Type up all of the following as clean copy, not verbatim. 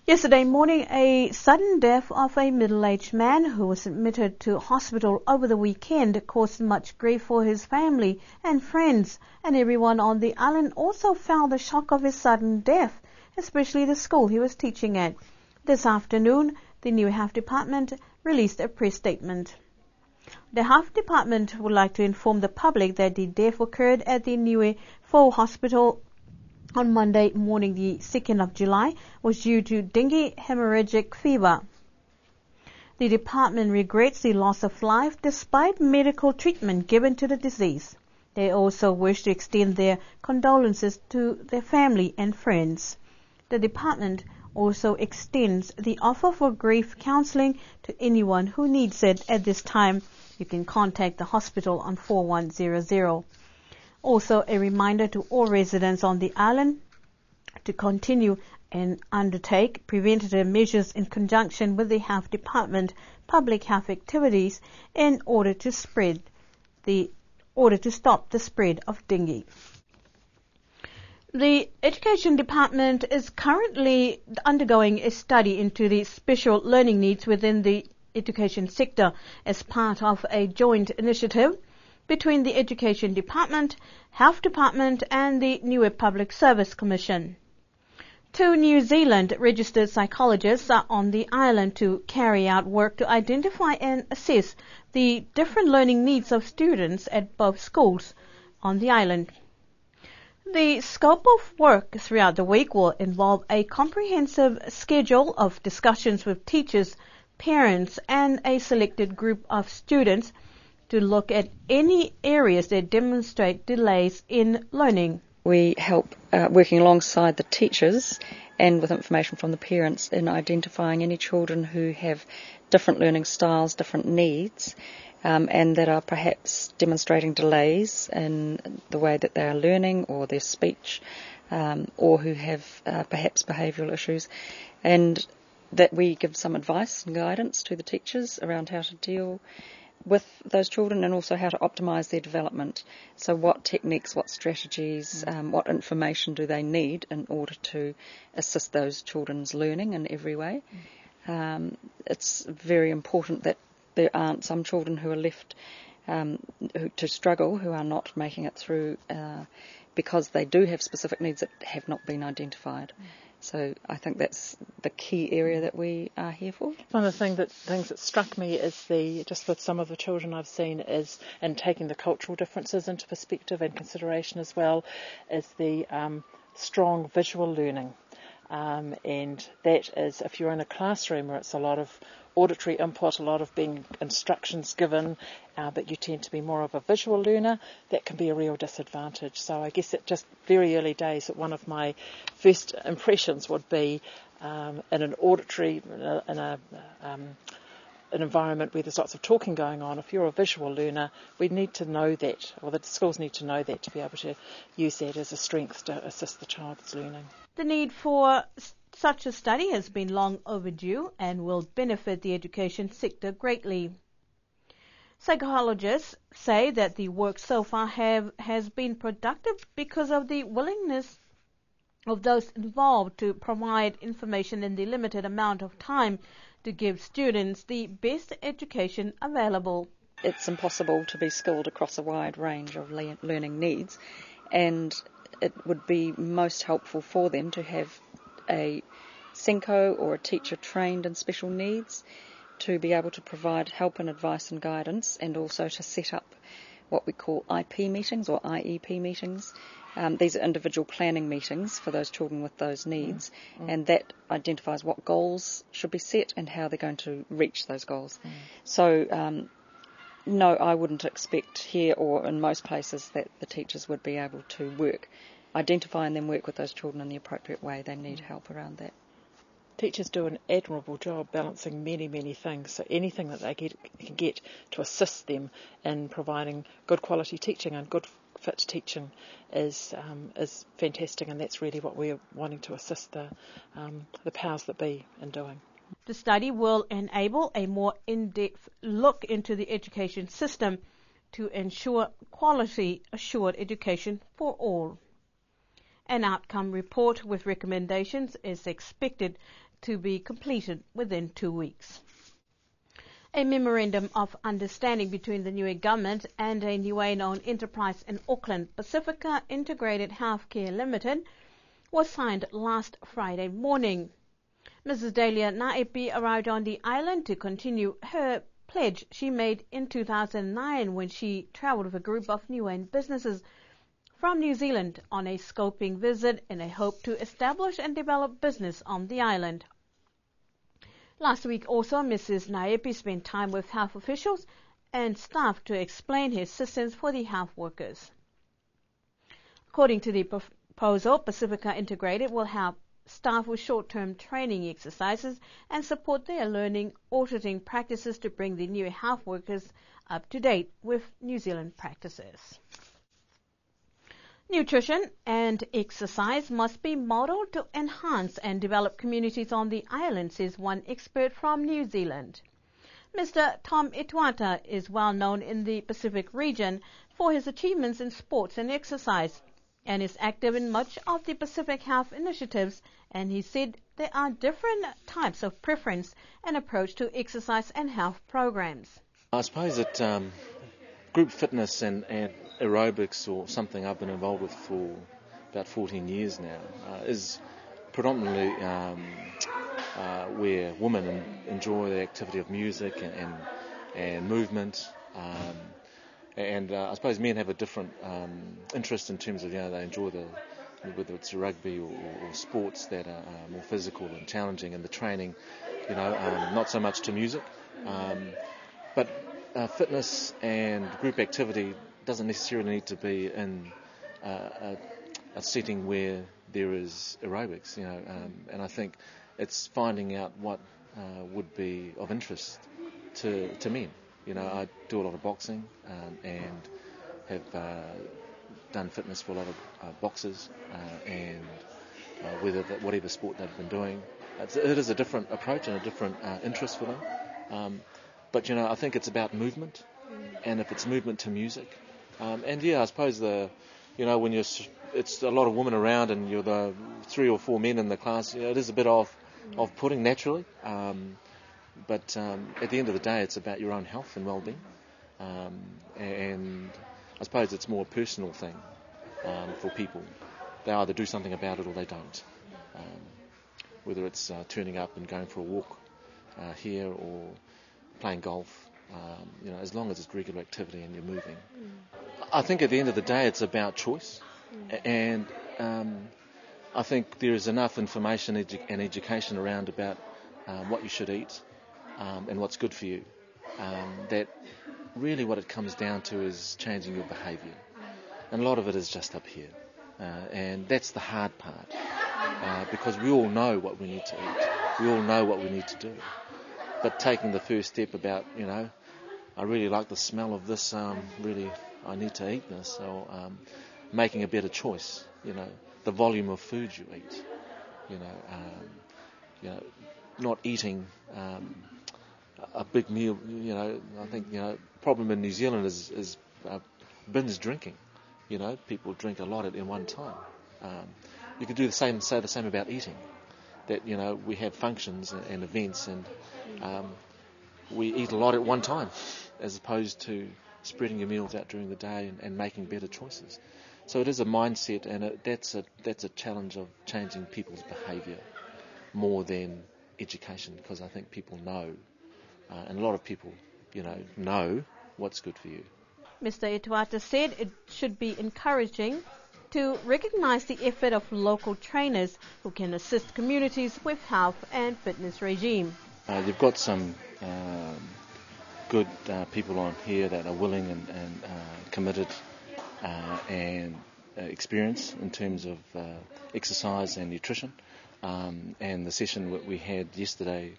Yesterday morning, a sudden death of a middle-aged man who was admitted to hospital over the weekend caused much grief for his family and friends, and everyone on the island also felt the shock of his sudden death, especially the school he was teaching at. This afternoon, the Niue Health Department released a press statement. The Health Department would like to inform the public that the death occurred at the Niue Fo Hospital on Monday morning, the 2nd of July, was due to dengue hemorrhagic fever. The department regrets the loss of life despite medical treatment given to the disease. They also wish to extend their condolences to their family and friends. The department also extends the offer for grief counseling to anyone who needs it at this time. You can contact the hospital on 4100. Also, a reminder to all residents on the island to continue and undertake preventative measures in conjunction with the Health Department public health activities in order to stop the spread of dengue. The Education Department is currently undergoing a study into the special learning needs within the education sector as part of a joint initiative between the Education Department, Health Department and the Niue Public Service Commission. 2 New Zealand registered psychologists are on the island to carry out work to identify and assess the different learning needs of students at both schools on the island. The scope of work throughout the week will involve a comprehensive schedule of discussions with teachers, parents and a selected group of students to look at any areas that demonstrate delays in learning. We help working alongside the teachers and with information from the parents in identifying any children who have different learning styles, different needs, and that are perhaps demonstrating delays in the way that they are learning or their speech, or who have perhaps behavioural issues, and that we give some advice and guidance to the teachers around how to deal with those children and also how to optimise their development. So what techniques, what strategies, what information do they need in order to assist those children's learning in every way. It's very important that there aren't some children who are left to struggle, who are not making it through because they do have specific needs that have not been identified. So I think that's the key area that we are here for. One of the things that struck me is just with some of the children I've seen is, and taking the cultural differences into perspective and consideration as well, is the strong visual learning. And that is, if you're in a classroom where it's a lot of auditory input, a lot of being instructions given, but you tend to be more of a visual learner, that can be a real disadvantage. So I guess at just very early days, that one of my first impressions would be in an auditory, in an environment where there's lots of talking going on. If you're a visual learner, we need to know that, or the schools need to know that to be able to use that as a strength to assist the child's learning. The need for such a study has been long overdue and will benefit the education sector greatly. Psychologists say that the work so far has been productive because of the willingness of those involved to provide information in the limited amount of time to give students the best education available. It's impossible to be skilled across a wide range of learning needs, and it would be most helpful for them to have a SENCO or a teacher trained in special needs to be able to provide help and advice and guidance, and also to set up what we call IP meetings or IEP meetings. These are individual planning meetings for those children with those needs, and that identifies what goals should be set and how they're going to reach those goals. So no, I wouldn't expect here or in most places that the teachers would be able to identify and then work with those children in the appropriate way. They need help around that. Teachers do an admirable job balancing many, many things. So anything that they can get to assist them in providing good quality teaching and good fit teaching is fantastic, and that's really what we're wanting to assist the powers that be in doing. The study will enable a more in-depth look into the education system to ensure quality assured education for all. An outcome report with recommendations is expected to be completed within 2 weeks. A memorandum of understanding between the Niue government and a Niuean-owned enterprise in Auckland, Pacifica Integrated Healthcare Limited, was signed last Friday morning. Mrs. Delia Naepi arrived on the island to continue her pledge she made in 2009 when she travelled with a group of Niuean businesses from New Zealand on a scoping visit in a hope to establish and develop business on the island. Last week also, Mrs. Naepi spent time with health officials and staff to explain her assistance for the health workers. According to the proposal, Pacifica Integrated will help staff with short-term training exercises and support their learning auditing practices to bring the new health workers up to date with New Zealand practices. Nutrition and exercise must be modelled to enhance and develop communities on the island, says one expert from New Zealand. Mr. Tom Ituata is well known in the Pacific region for his achievements in sports and exercise, and is active in much of the Pacific Health initiatives, and he said there are different types of preference and approach to exercise and health programs. I suppose that group fitness and aerobics, or something I've been involved with for about 14 years now, is predominantly where women enjoy the activity of music and movement. And I suppose men have a different interest in terms of, they enjoy whether it's rugby or sports that are more physical and challenging, and the training, not so much to music. But fitness and group activity doesn't necessarily need to be in a setting where there is aerobics, and I think it's finding out what would be of interest to men. I do a lot of boxing and have done fitness for a lot of boxers, and whatever sport they've been doing, it is a different approach and a different interest for them. But I think it's about movement, and if it's movement to music, I suppose when it's a lot of women around and you're the 3 or 4 men in the class, it is a bit off-putting naturally. But at the end of the day, it's about your own health and well-being, and I suppose it's more a personal thing for people. They either do something about it or they don't. Whether it's turning up and going for a walk here or playing golf, as long as it's regular activity and you're moving. I think at the end of the day, it's about choice, and I think there is enough information and education around about what you should eat. And what's good for you, that really what it comes down to is changing your behaviour, and a lot of it is just up here, and that's the hard part, because we all know what we need to eat, we all know what we need to do, but taking the first step about, I really like the smell of this, really I need to eat this, or making a better choice, the volume of food you eat, not eating a big meal. I think problem in New Zealand is binge drinking. People drink a lot in one time. You could say the same about eating. That we have functions and events, and we eat a lot at one time, as opposed to spreading your meals out during the day and making better choices. So it is a mindset, and that's a challenge of changing people's behaviour more than education, because I think people know, and a lot of people, know what's good for you. Mr. Ituata said it should be encouraging to recognise the effort of local trainers who can assist communities with health and fitness regime. You've got some good people on here that are willing and committed and experienced in terms of exercise and nutrition. And the session that we had yesterday,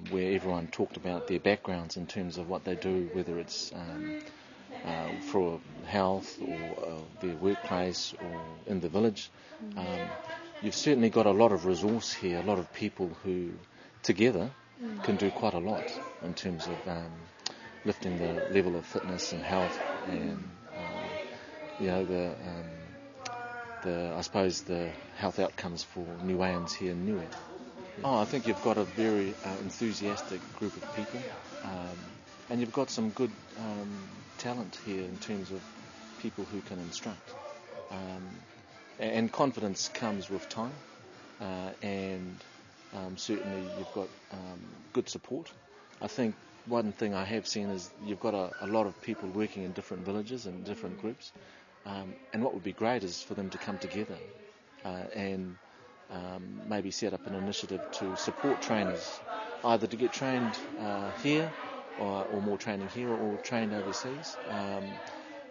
where everyone talked about their backgrounds in terms of what they do, whether it's for health or their workplace or in the village. You've certainly got a lot of resource here, a lot of people who together can do quite a lot in terms of lifting the level of fitness and health, and I suppose the health outcomes for Niueans here in Niue. Oh, I think you've got a very enthusiastic group of people, and you've got some good talent here in terms of people who can instruct. And confidence comes with time, and certainly you've got good support. I think one thing I have seen is you've got a lot of people working in different villages and different groups, and what would be great is for them to come together and maybe set up an initiative to support trainers, either to get trained here or more training here or trained overseas.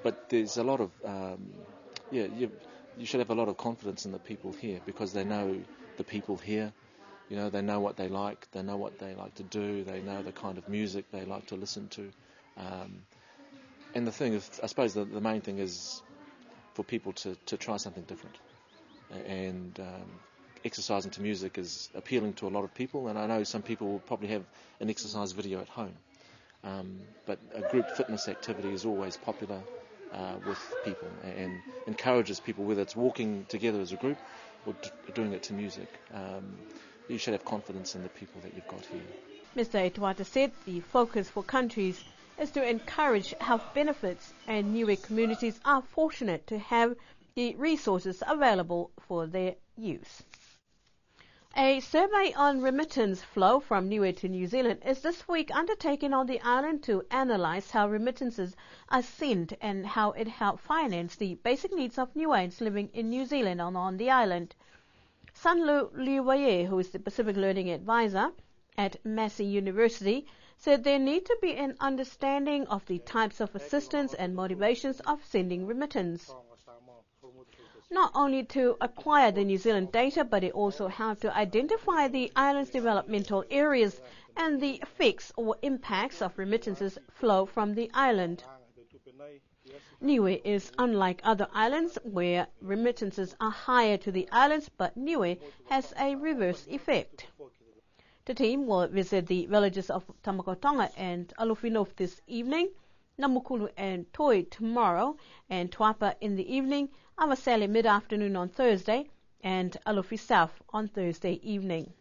But there's a lot of, you should have a lot of confidence in the people here because they know the people here. You know, they know what they like to do, they know the kind of music they like to listen to. And the thing is, I suppose the main thing is for people to try something different. And exercising to music is appealing to a lot of people, and I know some people will probably have an exercise video at home. But a group fitness activity is always popular with people and encourages people, whether it's walking together as a group or doing it to music. You should have confidence in the people that you've got here. Mr. Etuata said the focus for countries is to encourage health benefits, and Niue communities are fortunate to have the resources available for their use. A survey on remittance flow from Niue to New Zealand is this week undertaken on the island to analyse how remittances are sent and how it helps finance the basic needs of Niueans living in New Zealand and on the island. Sanlu Liwaye, who is the Pacific Learning Advisor at Massey University, said there need to be an understanding of the types of assistance and motivations of sending remittance. Not only to acquire the New Zealand data, but it also helped to identify the island's developmental areas and the effects or impacts of remittances flow from the island. Niue is unlike other islands where remittances are higher to the islands, but Niue has a reverse effect. The team will visit the villages of Tamakotonga and Alufinof this evening, Namukulu and Toi tomorrow, and Tuapa in the evening, Avasale mid-afternoon on Thursday, and Alufi South on Thursday evening.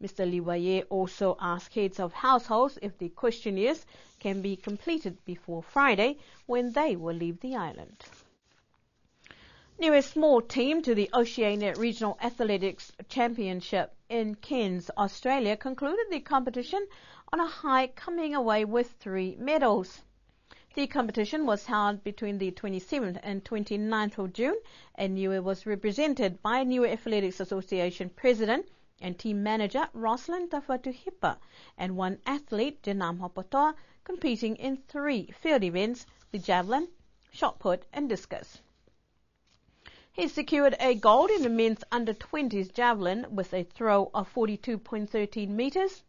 Mr. Liwaye also asked heads of households if the questionnaires can be completed before Friday, when they will leave the island. Niue's small team to the Oceania Regional Athletics Championship in Cairns, Australia, concluded the competition on a high, coming away with 3 medals. The competition was held between the 27th and 29th of June, and Niue was represented by Niue Athletics Association President and Team Manager Rosalind Tafatuhipa and one athlete, Janam Hopotoa, competing in 3 field events, the javelin, shot put and discus. He secured a gold in the men's under-20s javelin with a throw of 42.13 metres.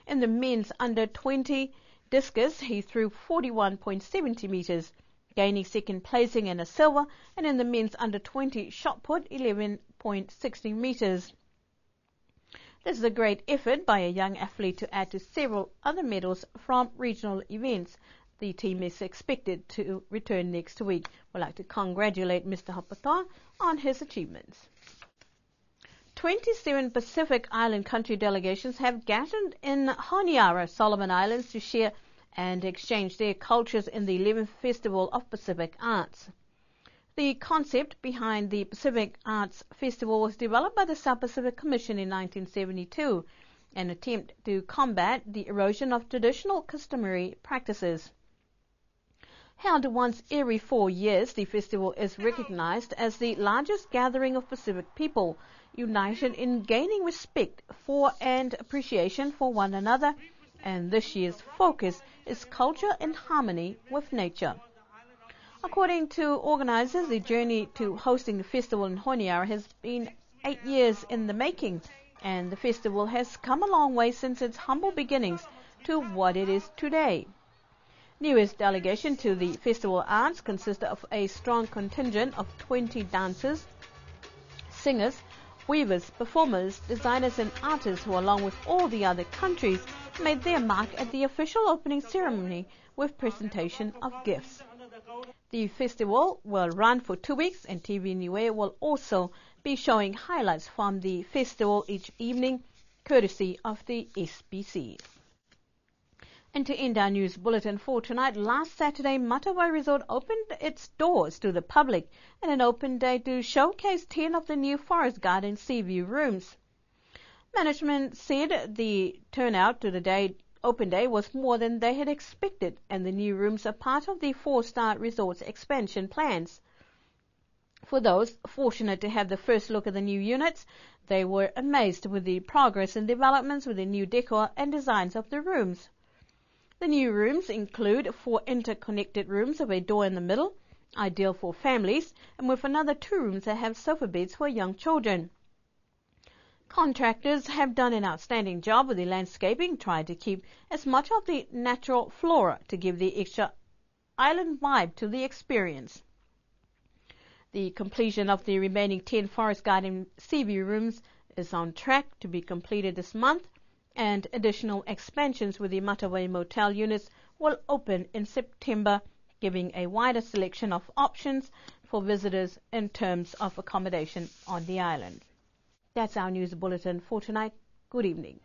In the men's under-20 discus, he threw 41.70 metres, gaining second placing and a silver, and in the men's under-20 shot put, 11.60 metres. This is a great effort by a young athlete to add to several other medals from regional events. The team is expected to return next week. We'd like to congratulate Mr. Hapata on his achievements. 27 Pacific Island country delegations have gathered in Honiara, Solomon Islands, to share and exchange their cultures in the 11th Festival of Pacific Arts. The concept behind the Pacific Arts Festival was developed by the South Pacific Commission in 1972, an attempt to combat the erosion of traditional customary practices. Held once every 4 years, the festival is recognized as the largest gathering of Pacific people, united in gaining respect for and appreciation for one another, and this year's focus is culture in harmony with nature. According to organizers, the journey to hosting the festival in Honiara has been 8 years in the making, and the festival has come a long way since its humble beginnings to what it is today. Niue's delegation to the Festival Arts consists of a strong contingent of 20 dancers, singers, weavers, performers, designers and artists who, along with all the other countries, made their mark at the official opening ceremony with presentation of gifts. The festival will run for 2 weeks, and TV Niue will also be showing highlights from the festival each evening, courtesy of the SBC. And to end our news bulletin for tonight, last Saturday, Matawai Resort opened its doors to the public in an open day to showcase 10 of the new Forest Garden Seaview rooms. Management said the turnout to the open day was more than they had expected, and the new rooms are part of the 4-star resort's expansion plans. For those fortunate to have the first look at the new units, they were amazed with the progress and developments with the new decor and designs of the rooms. The new rooms include 4 interconnected rooms with a door in the middle, ideal for families, and with another 2 rooms that have sofa beds for young children. Contractors have done an outstanding job with the landscaping, trying to keep as much of the natural flora to give the extra island vibe to the experience. The completion of the remaining 10 Forest Garden Seaview rooms is on track to be completed this month, and additional expansions with the Matawai Motel units will open in September, giving a wider selection of options for visitors in terms of accommodation on the island. That's our news bulletin for tonight. Good evening.